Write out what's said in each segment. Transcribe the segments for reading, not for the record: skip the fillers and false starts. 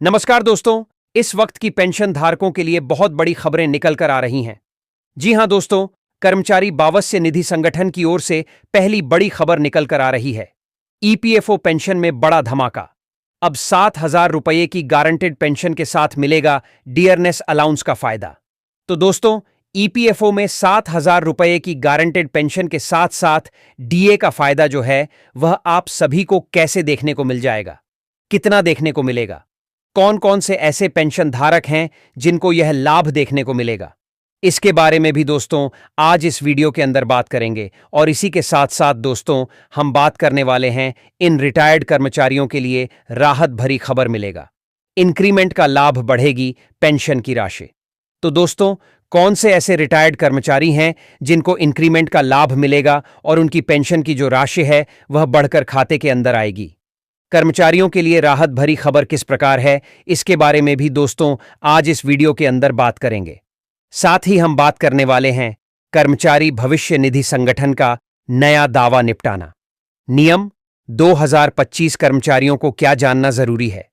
नमस्कार दोस्तों। इस वक्त की पेंशन धारकों के लिए बहुत बड़ी खबरें निकल कर आ रही हैं। जी हां दोस्तों, कर्मचारी भविष्य निधि संगठन की ओर से पहली बड़ी खबर निकल कर आ रही है। ईपीएफओ पेंशन में बड़ा धमाका। अब 7,000 रुपये की गारंटेड पेंशन के साथ मिलेगा डियरनेस अलाउंस का फायदा। तो दोस्तों, ईपीएफओ में 7,000 रुपये की गारंटेड पेंशन के साथ साथ डीए का फायदा जो है वह आप सभी को कैसे देखने को मिल जाएगा, कितना देखने को मिलेगा, कौन कौन से ऐसे पेंशन धारक हैं जिनको यह लाभ देखने को मिलेगा, इसके बारे में भी दोस्तों आज इस वीडियो के अंदर बात करेंगे। और इसी के साथ साथ दोस्तों हम बात करने वाले हैं इन रिटायर्ड कर्मचारियों के लिए राहत भरी खबर मिलेगा, इंक्रीमेंट का लाभ बढ़ेगी पेंशन की राशि। तो दोस्तों, कौन से ऐसे रिटायर्ड कर्मचारी हैं जिनको इंक्रीमेंट का लाभ मिलेगा और उनकी पेंशन की जो राशि है वह बढ़कर खाते के अंदर आएगी। कर्मचारियों के लिए राहत भरी खबर किस प्रकार है, इसके बारे में भी दोस्तों आज इस वीडियो के अंदर बात करेंगे। साथ ही हम बात करने वाले हैं कर्मचारी भविष्य निधि संगठन का नया दावा निपटाना। नियम 2025 कर्मचारियों को क्या जानना जरूरी है।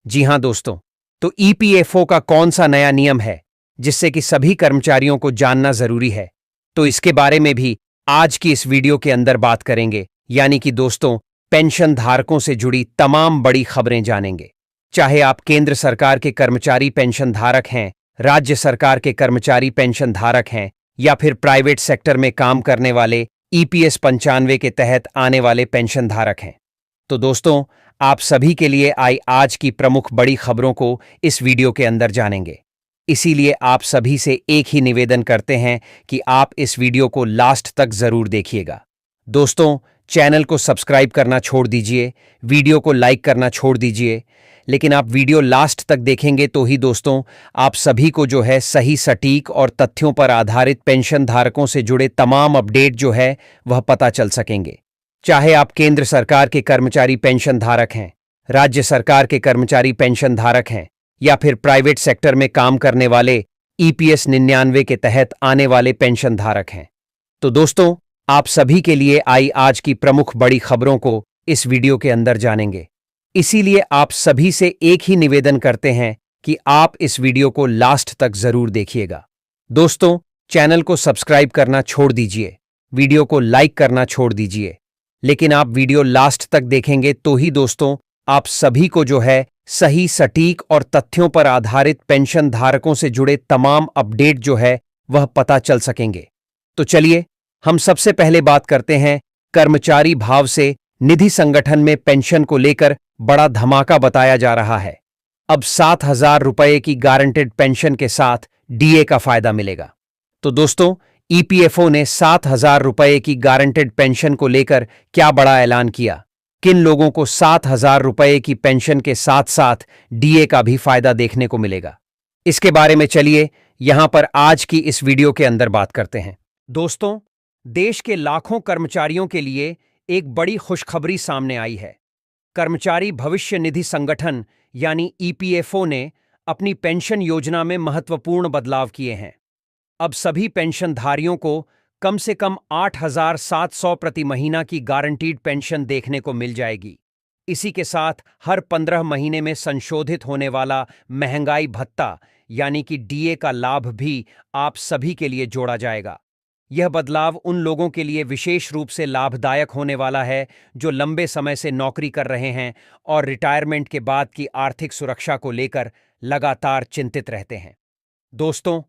जी हां दोस्तों, तो ईपीएफओ का कौन सा नया नियम है जिससे कि सभी कर्मचारियों को जानना जरूरी है, तो इसके बारे में भी आज की इस वीडियो के अंदर बात करेंगे। यानी कि दोस्तों पेंशन धारकों से जुड़ी तमाम बड़ी खबरें जानेंगे। चाहे आप केंद्र सरकार के कर्मचारी पेंशन धारक हैं, राज्य सरकार के कर्मचारी पेंशन धारक हैं या फिर प्राइवेट सेक्टर में काम करने वाले ईपीएस 95 के तहत आने वाले पेंशन धारक हैं। तो दोस्तों आप सभी के लिए आई आज की प्रमुख बड़ी खबरों को इस वीडियो के अंदर जानेंगे। इसीलिए आप सभी से एक ही निवेदन करते हैं कि आप इस वीडियो को लास्ट तक जरूर देखिएगा। दोस्तों चैनल को सब्सक्राइब करना छोड़ दीजिए, वीडियो को लाइक करना छोड़ दीजिए, लेकिन आप वीडियो लास्ट तक देखेंगे तो ही दोस्तों आप सभी को जो है सही सटीक और तथ्यों पर आधारित पेंशन धारकों से जुड़े तमाम अपडेट जो है वह पता चल सकेंगे। चाहे आप केंद्र सरकार के कर्मचारी पेंशन धारक हैं, राज्य सरकार के कर्मचारी पेंशन धारक हैं या फिर प्राइवेट सेक्टर में काम करने वाले ईपीएस 99 के तहत आने वाले पेंशन धारक हैं। तो दोस्तों आप सभी के लिए आई आज की प्रमुख बड़ी खबरों को इस वीडियो के अंदर जानेंगे। इसीलिए आप सभी से एक ही निवेदन करते हैं कि आप इस वीडियो को लास्ट तक जरूर देखिएगा। दोस्तों चैनल को सब्सक्राइब करना छोड़ दीजिए, वीडियो को लाइक करना छोड़ दीजिए, लेकिन आप वीडियो लास्ट तक देखेंगे तो ही दोस्तों आप सभी को जो है सही सटीक और तथ्यों पर आधारित पेंशन धारकों से जुड़े तमाम अपडेट जो है वह पता चल सकेंगे। तो चलिए हम सबसे पहले बात करते हैं कर्मचारी भाव से निधि संगठन में पेंशन को लेकर बड़ा धमाका बताया जा रहा है। अब 7,000 रुपये की गारंटेड पेंशन के साथ डीए का फायदा मिलेगा। तो दोस्तों ईपीएफओ ने 7,000 रुपये की गारंटेड पेंशन को लेकर क्या बड़ा ऐलान किया, किन लोगों को 7,000 रुपये की पेंशन के साथ साथ डीए का भी फायदा देखने को मिलेगा, इसके बारे में चलिए यहां पर आज की इस वीडियो के अंदर बात करते हैं। दोस्तों देश के लाखों कर्मचारियों के लिए एक बड़ी खुशखबरी सामने आई है। कर्मचारी भविष्य निधि संगठन यानी ईपीएफओ ने अपनी पेंशन योजना में महत्वपूर्ण बदलाव किए हैं। अब सभी पेंशनधारियों को कम से कम 8,700 प्रति महीना की गारंटीड पेंशन देखने को मिल जाएगी। इसी के साथ हर 15 महीने में संशोधित होने वाला महंगाई भत्ता यानी कि डीए का लाभ भी आप सभी के लिए जोड़ा जाएगा। यह बदलाव उन लोगों के लिए विशेष रूप से लाभदायक होने वाला है जो लंबे समय से नौकरी कर रहे हैं और रिटायरमेंट के बाद की आर्थिक सुरक्षा को लेकर लगातार चिंतित रहते हैं। दोस्तों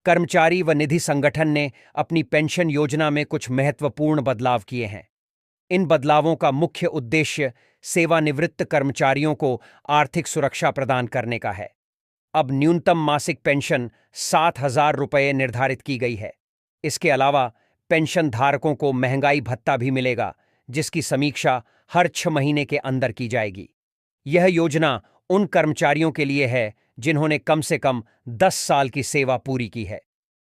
कर्मचारी व निधि संगठन ने अपनी पेंशन योजना में कुछ महत्वपूर्ण बदलाव किए हैं। इन बदलावों का मुख्य उद्देश्य सेवानिवृत्त कर्मचारियों को आर्थिक सुरक्षा प्रदान करने का है। अब न्यूनतम मासिक पेंशन 7,000 रुपये निर्धारित की गई है। इसके अलावा पेंशन धारकों को महंगाई भत्ता भी मिलेगा, जिसकी समीक्षा हर 6 महीने के अंदर की जाएगी। यह योजना उन कर्मचारियों के लिए है जिन्होंने कम से कम 10 साल की सेवा पूरी की है।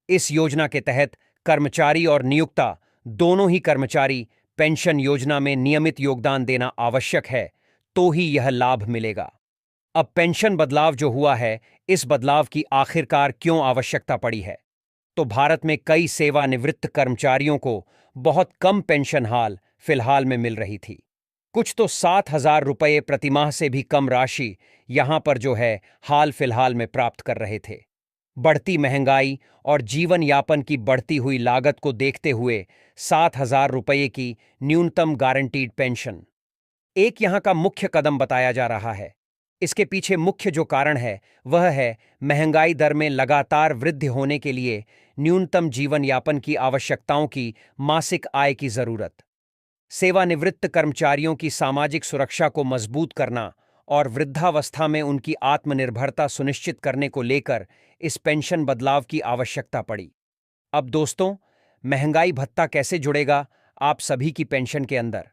इस योजना के तहत कर्मचारी और नियोक्ता दोनों ही कर्मचारी पेंशन योजना में नियमित योगदान देना आवश्यक है, तो ही यह लाभ मिलेगा। अब पेंशन बदलाव जो हुआ है, इस बदलाव की आखिरकार क्यों आवश्यकता पड़ी है? तो भारत में कई सेवानिवृत्त कर्मचारियों को बहुत कम पेंशन हाल फिलहाल में मिल रही थी। कुछ तो 7,000 रुपये प्रतिमाह से भी कम राशि यहां पर जो है हाल फिलहाल में प्राप्त कर रहे थे। बढ़ती महंगाई और जीवन यापन की बढ़ती हुई लागत को देखते हुए 7,000 रुपये की न्यूनतम गारंटीड पेंशन एक यहां का मुख्य कदम बताया जा रहा है। इसके पीछे मुख्य जो कारण है वह है महंगाई दर में लगातार वृद्धि होने के लिए न्यूनतम जीवन यापन की आवश्यकताओं की मासिक आय की जरूरत। सेवानिवृत्त कर्मचारियों की सामाजिक सुरक्षा को मजबूत करना और वृद्धावस्था में उनकी आत्मनिर्भरता सुनिश्चित करने को लेकर इस पेंशन बदलाव की आवश्यकता पड़ी। अब दोस्तों, महंगाई भत्ता कैसे जुड़ेगा आप सभी की पेंशन के अंदर,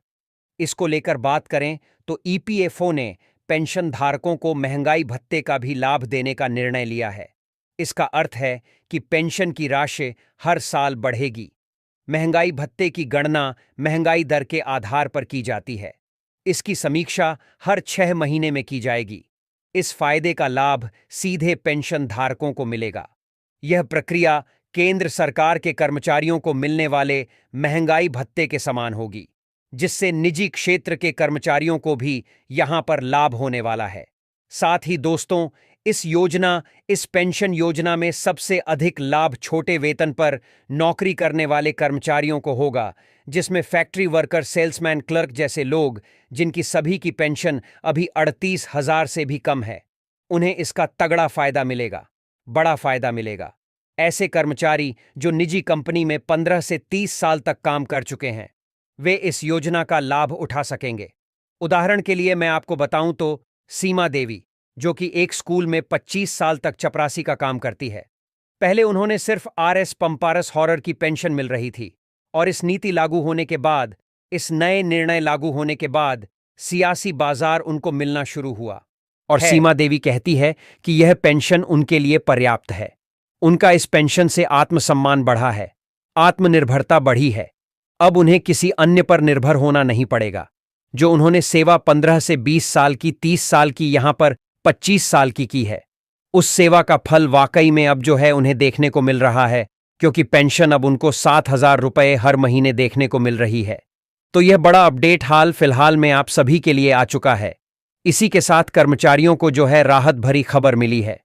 इसको लेकर बात करें तो ईपीएफओ ने पेंशन धारकों को महंगाई भत्ते का भी लाभ देने का निर्णय लिया है। इसका अर्थ है कि पेंशन की राशि हर साल बढ़ेगी। महंगाई भत्ते की गणना महंगाई दर के आधार पर की जाती है। इसकी समीक्षा हर 6 महीने में की जाएगी। इस फायदे का लाभ सीधे पेंशन धारकों को मिलेगा। यह प्रक्रिया केंद्र सरकार के कर्मचारियों को मिलने वाले महंगाई भत्ते के समान होगी, जिससे निजी क्षेत्र के कर्मचारियों को भी यहां पर लाभ होने वाला है। साथ ही दोस्तों, इस पेंशन योजना में सबसे अधिक लाभ छोटे वेतन पर नौकरी करने वाले कर्मचारियों को होगा, जिसमें फैक्ट्री वर्कर, सेल्समैन, क्लर्क जैसे लोग जिनकी सभी की पेंशन अभी 38,000 से भी कम है, उन्हें इसका तगड़ा फायदा मिलेगा, बड़ा फायदा मिलेगा। ऐसे कर्मचारी जो निजी कंपनी में 15 से 30 साल तक काम कर चुके हैं, वे इस योजना का लाभ उठा सकेंगे। उदाहरण के लिए मैं आपको बताऊं तो सीमा देवी, जो कि एक स्कूल में 25 साल तक चपरासी का काम करती है। पहले उन्होंने सिर्फ आरएस पंपारस हॉरर की पेंशन मिल रही थी, और इस नीति लागू होने के बाद, इस नए निर्णय लागू होने के बाद सियासी बाजार उनको मिलना शुरू हुआ। और सीमा देवी कहती है कि यह पेंशन उनके लिए पर्याप्त है। उनका इस पेंशन से आत्मसम्मान बढ़ा है, आत्मनिर्भरता बढ़ी है। अब उन्हें किसी अन्य पर निर्भर होना नहीं पड़ेगा। जो उन्होंने सेवा 15 से 20 साल की, 30 साल की, यहां पर 25 साल की है, उस सेवा का फल वाकई में अब जो है उन्हें देखने को मिल रहा है, क्योंकि पेंशन अब उनको 7,000 रुपये हर महीने देखने को मिल रही है। तो यह बड़ा अपडेट हाल फिलहाल में आप सभी के लिए आ चुका है। इसी के साथ कर्मचारियों को जो है राहत भरी खबर मिली है।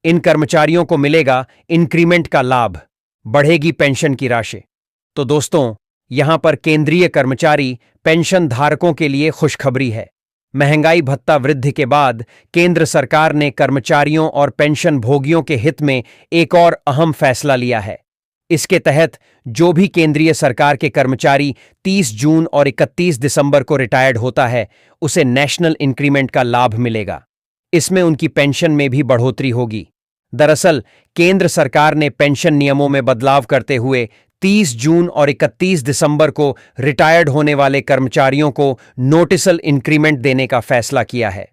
इन कर्मचारियों को मिलेगा इंक्रीमेंट का लाभ, बढ़ेगी पेंशन की राशि। तो दोस्तों, यहां पर केंद्रीय कर्मचारी पेंशन धारकों के लिए खुशखबरी है। महंगाई भत्ता वृद्धि के बाद केंद्र सरकार ने कर्मचारियों और पेंशन भोगियों के हित में एक और अहम फैसला लिया है। इसके तहत जो भी केंद्रीय सरकार के कर्मचारी 30 जून और 31 दिसंबर को रिटायर्ड होता है, उसे नेशनल इंक्रीमेंट का लाभ मिलेगा। इसमें उनकी पेंशन में भी बढ़ोतरी होगी। दरअसल केंद्र सरकार ने पेंशन नियमों में बदलाव करते हुए 30 जून और 31 दिसंबर को रिटायर्ड होने वाले कर्मचारियों को नोटिसल इंक्रीमेंट देने का फैसला किया है।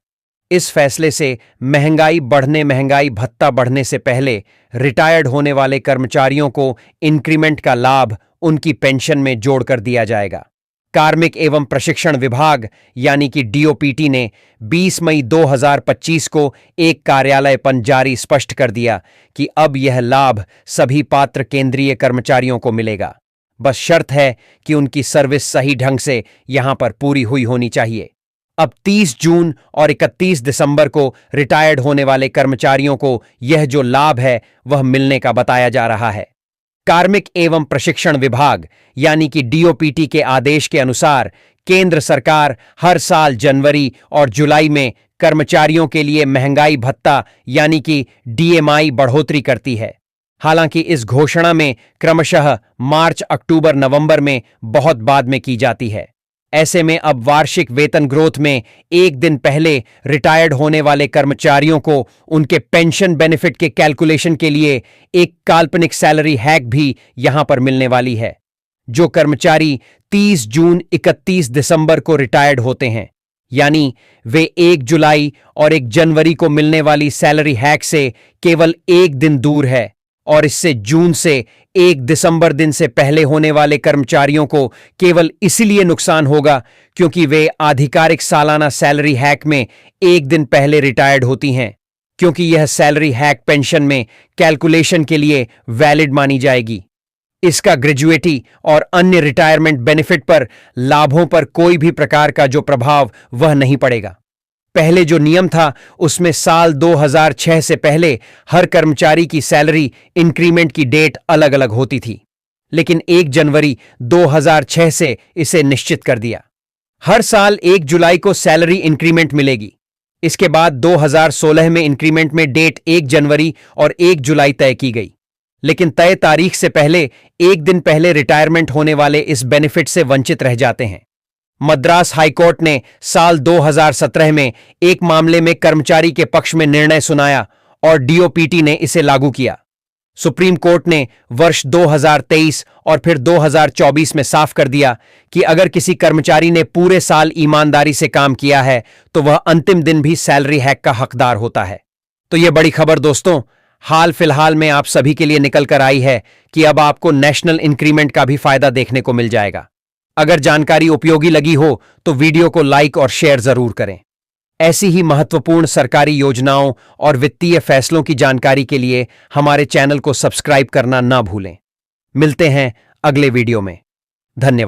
इस फैसले से महंगाई भत्ता बढ़ने से पहले रिटायर्ड होने वाले कर्मचारियों को इंक्रीमेंट का लाभ उनकी पेंशन में जोड़कर दिया जाएगा। कार्मिक एवं प्रशिक्षण विभाग यानी कि डीओपीटी ने 20 मई 2025 को एक कार्यालयपन जारी स्पष्ट कर दिया कि अब यह लाभ सभी पात्र केंद्रीय कर्मचारियों को मिलेगा। बस शर्त है कि उनकी सर्विस सही ढंग से यहां पर पूरी हुई होनी चाहिए। अब 30 जून और 31 दिसंबर को रिटायर्ड होने वाले कर्मचारियों को यह जो लाभ है वह मिलने का बताया जा रहा है। कार्मिक एवं प्रशिक्षण विभाग यानी कि डीओपीटी के आदेश के अनुसार केंद्र सरकार हर साल जनवरी और जुलाई में कर्मचारियों के लिए महंगाई भत्ता यानी कि डीएमआई बढ़ोतरी करती है। हालांकि इस घोषणा में क्रमशः मार्च, अक्टूबर, नवंबर में बहुत बाद में की जाती है। ऐसे में अब वार्षिक वेतन ग्रोथ में एक दिन पहले रिटायर्ड होने वाले कर्मचारियों को उनके पेंशन बेनिफिट के कैलकुलेशन के लिए एक काल्पनिक सैलरी हैक भी यहां पर मिलने वाली है। जो कर्मचारी 30 जून 31 दिसंबर को रिटायर्ड होते हैं, यानी वे 1 जुलाई और 1 जनवरी को मिलने वाली सैलरी हैक से केवल एक दिन दूर है, और इससे जून से 1 दिसंबर दिन से पहले होने वाले कर्मचारियों को केवल इसलिए नुकसान होगा क्योंकि वे आधिकारिक सालाना सैलरी हैक में एक दिन पहले रिटायर्ड होती हैं, क्योंकि यह सैलरी हैक पेंशन में कैलकुलेशन के लिए वैलिड मानी जाएगी। इसका ग्रेजुएटी और अन्य रिटायरमेंट बेनिफिट पर लाभों पर कोई भी प्रकार का जो प्रभाव वह नहीं पड़ेगा। पहले जो नियम था उसमें साल 2006 से पहले हर कर्मचारी की सैलरी इंक्रीमेंट की डेट अलग अलग होती थी, लेकिन 1 जनवरी 2006 से इसे निश्चित कर दिया। हर साल 1 जुलाई को सैलरी इंक्रीमेंट मिलेगी। इसके बाद 2016 में इंक्रीमेंट में डेट 1 जनवरी और 1 जुलाई तय की गई, लेकिन तय तारीख से पहले 1 दिन पहले रिटायरमेंट होने वाले इस बेनिफिट से वंचित रह जाते हैं। मद्रास हाईकोर्ट ने साल 2017 में एक मामले में कर्मचारी के पक्ष में निर्णय सुनाया और डीओपीटी ने इसे लागू किया। सुप्रीम कोर्ट ने वर्ष 2023 और फिर 2024 में साफ कर दिया कि अगर किसी कर्मचारी ने पूरे साल ईमानदारी से काम किया है तो वह अंतिम दिन भी सैलरी हैक का हकदार होता है। तो यह बड़ी खबर दोस्तों हाल फिलहाल में आप सभी के लिए निकल कर आई है कि अब आपको नेशनल इंक्रीमेंट का भी फायदा देखने को मिल जाएगा। अगर जानकारी उपयोगी लगी हो तो वीडियो को लाइक और शेयर जरूर करें। ऐसी ही महत्वपूर्ण सरकारी योजनाओं और वित्तीय फैसलों की जानकारी के लिए हमारे चैनल को सब्सक्राइब करना ना भूलें। मिलते हैं अगले वीडियो में। धन्यवाद।